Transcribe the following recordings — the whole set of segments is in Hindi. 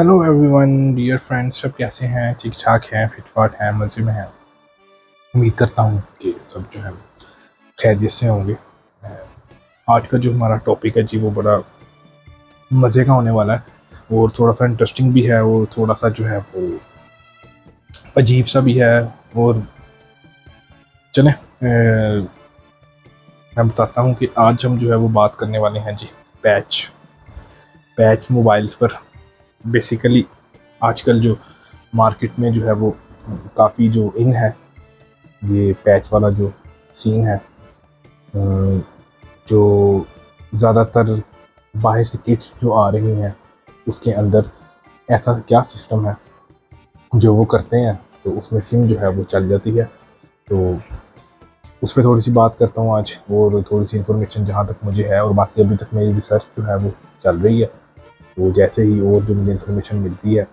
हेलो एवरीवन, डियर फ्रेंड्स, सब कैसे हैं? ठीक ठाक हैं, फिटफाट हैं, मज़े में हैं। उम्मीद करता हूँ कि सब जो है खैरियत से होंगे। आज का जो हमारा टॉपिक है जी, वो बड़ा मज़े का होने वाला है और थोड़ा सा इंटरेस्टिंग भी है और थोड़ा सा जो है वो अजीब सा भी है। और चलें, मैं बताता हूँ कि आज हम जो है वो बात करने वाले हैं जी पैच पैच मोबाइल्स पर। बेसिकली आजकल जो मार्केट में जो है वो काफ़ी जो इन है ये पैच वाला जो सीन है, जो ज़्यादातर बाहर से किट्स जो आ रही हैं उसके अंदर ऐसा क्या सिस्टम है जो वो करते हैं, तो उसमें सिम जो है वो चल जाती है। तो उस पर थोड़ी सी बात करता हूँ आज, और थोड़ी सी इन्फॉर्मेशन जहाँ तक मुझे है, और बाकी अभी तक मेरी रिसर्च जो है वो चल रही है। तो जैसे ही और जो मुझे इन्फॉर्मेशन मिलती है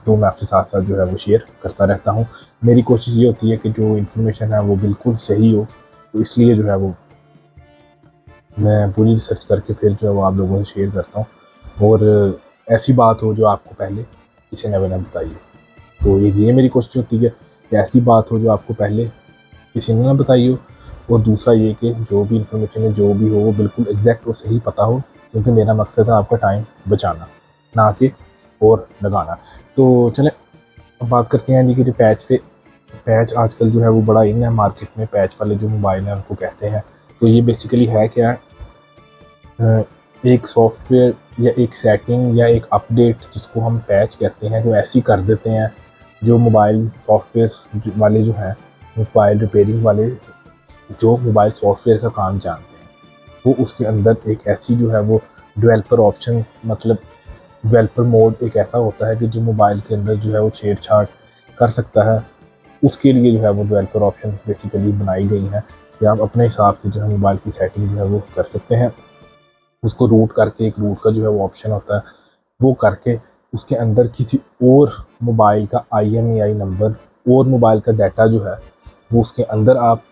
तो मैं आपके साथ साथ जो है वो शेयर करता रहता हूँ। मेरी कोशिश ये होती है कि जो इन्फॉर्मेशन है वो बिल्कुल सही हो, तो इसलिए जो है वो मैं पूरी रिसर्च करके फिर जो है वो आप लोगों से शेयर करता हूँ, और ऐसी बात हो जो आपको पहले किसी ने ना बताई हो। तो ये मेरी कोशिश होती है कि ऐसी बात हो जो आपको पहले किसी ने ना बताई हो, और दूसरा ये कि जो भी इन्फॉर्मेशन है जो भी हो वो बिल्कुल एग्जैक्ट और सही पता हो, क्योंकि मेरा मकसद है आपका टाइम बचाना, ना कि और लगाना। तो चलें अब बात करते हैं जी कि जो पैच पे पैच आजकल जो है वो बड़ा इन है मार्केट में। पैच वाले जो मोबाइल हैं उनको कहते हैं। तो ये बेसिकली है क्या है, एक सॉफ्टवेयर या एक सेटिंग या एक अपडेट जिसको हम पैच कहते हैं, जो ऐसी कर देते हैं जो मोबाइल सॉफ्टवेयर वाले जो हैं, मोबाइल रिपेयरिंग वाले जो मोबाइल सॉफ्टवेयर का काम जानते हैं, वो उसके अंदर एक ऐसी जो है वो डेवलपर ऑप्शन, मतलब डेवलपर मोड एक ऐसा होता है कि जो मोबाइल के अंदर जो है वो छेड़छाड़ कर सकता है। उसके लिए जो है वो डेवलपर ऑप्शन बेसिकली बनाई गई हैं कि आप अपने हिसाब से जो है मोबाइल की सेटिंग जो है वो कर सकते हैं। उसको रूट करके, एक रूट का जो है वो ऑप्शन होता है, वो करके उसके अंदर किसी और मोबाइल का IMEI नंबर और मोबाइल का डाटा जो है वो उसके अंदर आप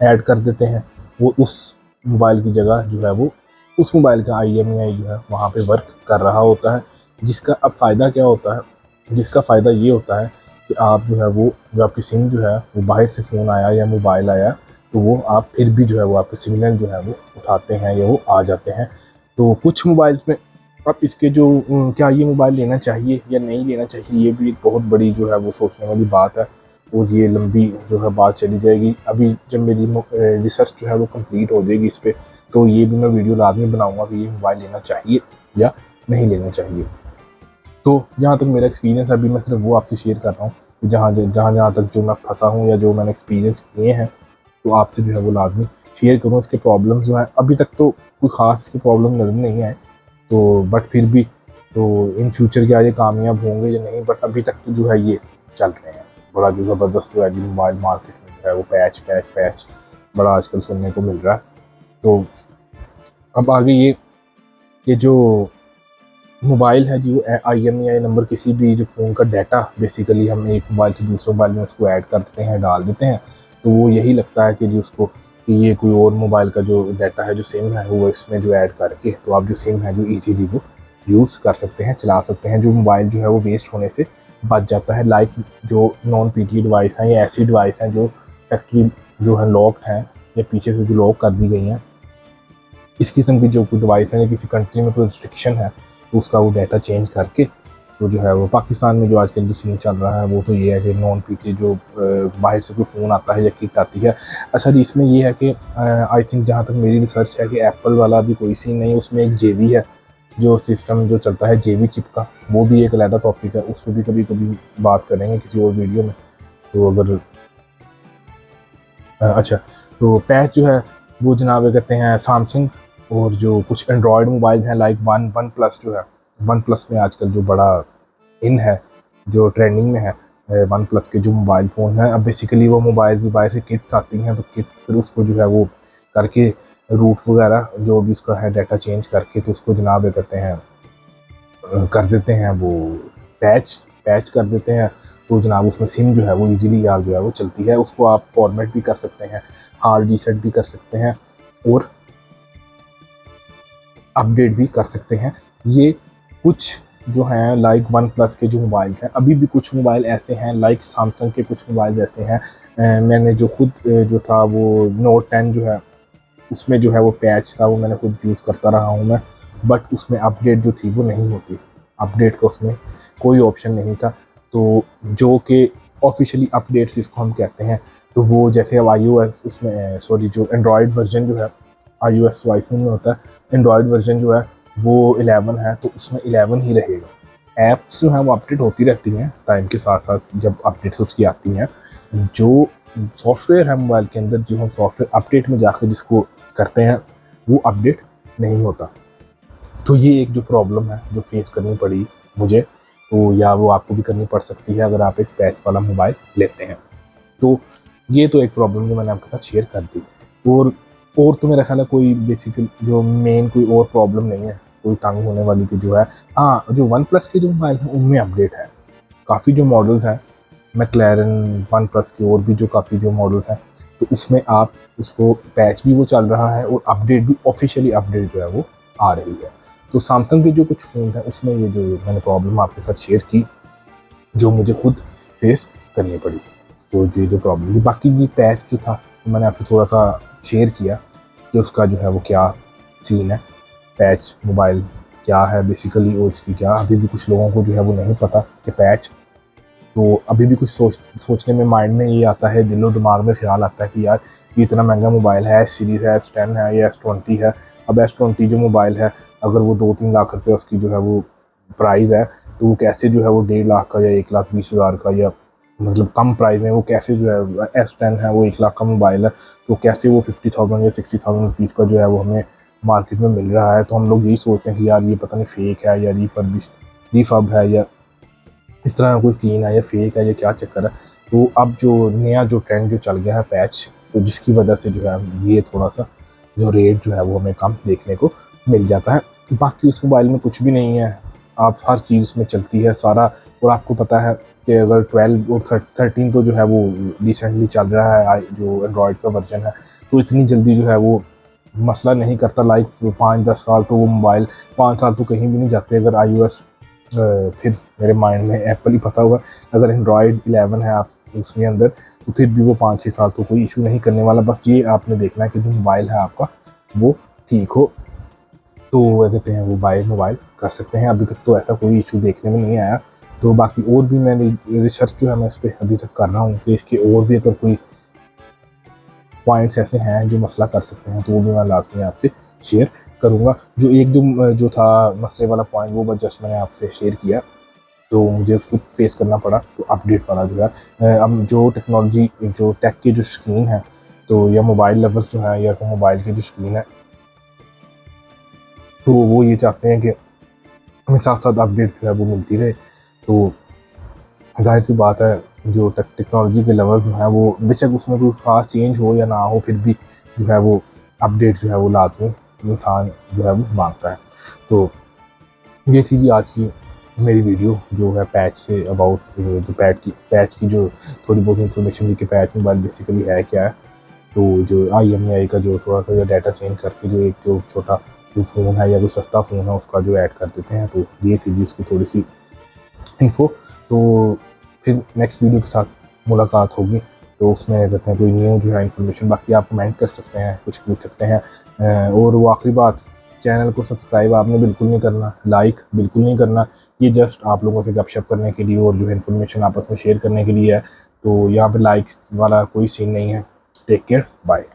ऐड कर देते हैं। वो उस मोबाइल की जगह जो है वो उस मोबाइल का IMEI जो है वहाँ पे वर्क कर रहा होता है। जिसका अब फ़ायदा क्या होता है, जिसका फ़ायदा ये होता है कि आप जो है वो जो आपकी सिम जो है वो बाहर से फ़ोन आया या मोबाइल आया, तो वो आप फिर भी जो है वो आपके सिग्नल जो है वो उठाते हैं या वो आ जाते हैं। तो कुछ मोबाइल्स में अब इसके जो क्या ये मोबाइल लेना चाहिए या नहीं लेना चाहिए, ये भी एक बहुत बड़ी जो है वो सोचने वाली बात है, और ये लंबी जो है बात चली जाएगी। अभी जब मेरी रिसर्च जो है वो कंप्लीट हो जाएगी इस पर, तो ये भी मैं वीडियो लाजमी बनाऊंगा कि ये मोबाइल लेना चाहिए या नहीं लेना चाहिए। तो जहाँ तक मेरा एक्सपीरियंस है, अभी मैं सिर्फ वो आपसे शेयर कर रहा हूँ कि जहाँ तक जो मैं फंसा हूँ या जो मैंने एक्सपीरियंस किए हैं, तो आपसे जो है वो लाजमी शेयर करूँ। इसके प्रॉब्लम्स जो हैं अभी तक तो कोई ख़ास इसके प्रॉब्लम नज़र नहीं आए, तो बट फिर भी तो इन फ्यूचर क्या ये कामयाब होंगे या नहीं, बट अभी तक तो जो है ये चल रहे हैं। बड़ा जो ज़बरदस्त जो है जी मोबाइल मार्केट में जो है वो पैच पैच पैच बड़ा आजकल सुनने को मिल रहा है। तो अब आगे ये कि जो मोबाइल है जी वो IMEI नंबर, किसी भी जो फ़ोन का डाटा बेसिकली हम एक मोबाइल से दूसरे मोबाइल में उसको ऐड कर देते हैं, डाल देते हैं, तो वो यही लगता है कि जी उसको कि ये कोई और मोबाइल का जो डाटा है, जो सिम है, वो इसमें जो ऐड करके तो आप जो सिम है जो ईजीली वो यूज़ कर सकते हैं, चला सकते हैं। जो मोबाइल जो है वो वेस्ट होने से बच जाता है। लाइक जो नॉन PT डिवाइस हैं या ऐसी डिवाइस हैं जो फैक्ट्री जो है लॉक्ड हैं या पीछे से जो लॉक कर दी गई हैं, इस किस्म की जो कोई डिवाइस है या किसी कंट्री में कोई रिस्ट्रिक्शन है, तो उसका वो डाटा चेंज करके तो जो है वो पाकिस्तान में जो आजकल जो सीन चल रहा है वो तो ये है कि नॉन PT जो बाहर से कोई फ़ोन आता है या किट आती है। अच्छा जी, इसमें ये है कि आई थिंक जहाँ तक मेरी रिसर्च है कि एप्पल वाला भी कोई सीन नहीं, उसमें एक JB है जो सिस्टम जो चलता है JB चिप का, वो भी एक अलग टॉपिक है, उस पर भी कभी कभी बात करेंगे किसी और वीडियो में। तो अगर अच्छा, तो पैच जो है वो जनाब कहते हैं सैमसंग, और जो कुछ एंड्रॉयड मोबाइल हैं लाइक वन प्लस जो है, वन प्लस में आजकल जो बड़ा इन है, जो ट्रेंडिंग में है, वन प्लस के जो मोबाइल फ़ोन हैं, अब बेसिकली वो मोबाइल बाहर से किट्स आती हैं, तो किट्स फिर उसको जो है वो करके रूट वगैरह जो भी उसका है डाटा चेंज करके तो उसको जनाब ये कहते हैं कर देते हैं वो पैच पैच कर देते हैं। तो जनाब उसमें सिम जो है वो इजीली यार जो है वो चलती है। उसको आप फॉर्मेट भी कर सकते हैं, हार्ड रीसेट भी कर सकते हैं, और अपडेट भी कर सकते हैं। ये कुछ जो हैं लाइक वन प्लस के जो मोबाइल हैं, अभी भी कुछ मोबाइल ऐसे हैं लाइक सैमसंग के कुछ मोबाइल ऐसे हैं। मैंने जो खुद जो था वो नोट 10 जो है उसमें जो है वो पैच था, वो मैंने खुद यूज़ करता रहा हूँ मैं, बट उसमें अपडेट जो थी वो नहीं होती थी। अपडेट का उसमें कोई ऑप्शन नहीं था। तो जो कि ऑफिशियली अपडेट्स जिसको हम कहते हैं, तो वो जैसे अब iOS उसमें सॉरी जो एंड्रॉयड वर्जन जो है, iOS तो आईफोन में होता है, एंड्रॉयड वर्जन जो है वो 11 है, तो उसमें 11 ही रहेगा। ऐप्स जो हैं वो अपडेट होती रहती हैं टाइम के साथ साथ जब अपडेट्स उसकी आती हैं। जो सॉफ्टवेयर है मोबाइल के अंदर, जो हम सॉफ्टवेयर अपडेट में जाकर जिसको करते हैं, वो अपडेट नहीं होता। तो ये एक जो प्रॉब्लम है जो फेस करनी पड़ी मुझे, तो या वो आपको भी करनी पड़ सकती है अगर आप एक पैच वाला मोबाइल लेते हैं। तो ये तो एक प्रॉब्लम जो मैंने आपके साथ शेयर कर दी। और तो मेरा ख्याल है कोई बेसिकली जो मेन कोई और प्रॉब्लम नहीं है कोई तंग होने वाली की जो है। हाँ, जो वन प्लस के जो मोबाइल हैं उनमें अपडेट है, काफ़ी जो मॉडल्स हैं मैक्लैरन वन प्लस के और भी जो काफ़ी जो मॉडल्स हैं, तो उसमें आप उसको पैच भी वो चल रहा है और अपडेट भी ऑफिशियली अपडेट जो है वो आ रही है। तो सैमसंग के जो कुछ फ़ोन हैं उसमें ये जो मैंने प्रॉब्लम आपके साथ शेयर की जो मुझे खुद फेस करनी पड़ी, तो ये जो प्रॉब्लम थी। बाकी ये पैच जो था तो मैंने आपसे थोड़ा सा शेयर किया कि उसका जो है वो क्या सीन है, पैच मोबाइल क्या है बेसिकली, और इसकी क्या अभी भी कुछ लोगों को जो है वो नहीं पता कि पैच। तो अभी भी कुछ सोचने में माइंड में ये आता है, दिलो दिमाग में ख्याल आता है कि यार ये इतना महंगा मोबाइल है, एस सीरीज़ है, S10 है या S20 है। अब S20 जो मोबाइल है अगर वो 2-3 लाख रुपये उसकी जो है वो प्राइस है, तो वो कैसे जो है वो 1.5 लाख का या 1,20,000 का या मतलब कम प्राइस में वो कैसे जो है S10 है वो 1 लाख का मोबाइल है, तो कैसे वो 50,000 या 60,000 रुपीज़ का जो है वो हमें मार्केट में मिल रहा है। तो हम लोग यही सोचते हैं कि यार ये पता नहीं फेक है या रिफर्ब है या इस तरह का कोई सीन है या फेक है या क्या चक्कर है। तो अब जो नया जो ट्रेंड जो चल गया है पैच, तो जिसकी वजह से जो है ये थोड़ा सा जो रेट जो है वो हमें कम देखने को मिल जाता है। बाकी उस मोबाइल में कुछ भी नहीं है, आप हर चीज़ उसमें चलती है सारा। और आपको पता है कि अगर 12 और 13 तो जो है वो रिसेंटली चल रहा है जो एंड्रॉयड का वर्जन है, तो इतनी जल्दी जो है वो मसला नहीं करता। लाइक 5-10 साल तो वो मोबाइल 5 साल तो कहीं भी नहीं जाते अगर iOS फिर मेरे माइंड में एप्पल ही फंसा हुआ है। अगर एंड्रॉयड 11 है आप उसके अंदर, तो फिर भी वो 5-6 साल तो कोई इशू नहीं करने वाला। बस ये आपने देखना है कि जो मोबाइल है आपका वो ठीक हो, तो वो कहते हैं वो बाय मोबाइल कर सकते हैं। अभी तक तो ऐसा कोई इशू देखने में नहीं आया। तो बाकी और भी मैं रिसर्च जो है मैं इस पर अभी तक कर रहा हूँ कि इसके और भी अगर कोई पॉइंट्स ऐसे हैं जो मसला कर सकते हैं तो वो भी मैं लास्ट में आपसे शेयर करूँगा। जो एक जो था मसले वाला पॉइंट वो बस जस्ट मैंने आपसे शेयर किया, तो मुझे खुद फेस करना पड़ा। तो अपडेट वाला जो है अब जो टेक्नोलॉजी जो टेक की जो स्क्रीन है, तो या मोबाइल लवर्स जो है या तो मोबाइल की जो स्क्रीन है, तो वो ये चाहते हैं कि हमें साथ साथ अपडेट जो है वो मिलती रहे। तो जाहिर सी बात है जो टेक्नोलॉजी के लवर्स जो हैं वो बेशक उसमें कोई ख़ास चेंज हो या ना हो, फिर भी जो है वो अपडेट जो है वो लाजमी इंसान जो है वो मांगता है। तो ये थी जी आज की मेरी वीडियो जो है पैच से अबाउट जो पैच की जो थोड़ी बहुत इन्फॉर्मेशन दी कि पैच मोबाइल बेसिकली है क्या है। तो जो IMEI का जो थोड़ा सा डाटा चेंज करके जो एक जो छोटा जो फ़ोन है या जो सस्ता फ़ोन है उसका जो ऐड कर देते हैं, तो ये थी जी उसकी थोड़ी सी इन्फो। तो फिर नेक्स्ट वीडियो के साथ मुलाकात होगी, तो उसमें कहते हैं कोई न्यू जो है इन्फॉर्मेशन। बाकी आप कमेंट कर सकते हैं, कुछ पूछ सकते हैं। और वो आखिरी बात, चैनल को सब्सक्राइब आपने बिल्कुल नहीं करना, लाइक बिल्कुल नहीं करना। ये जस्ट आप लोगों से गपशप करने के लिए और जो है इन्फॉर्मेशन आपस में शेयर करने के लिए है। तो यहाँ पे लाइक्स वाला कोई सीन नहीं है। Take care, bye.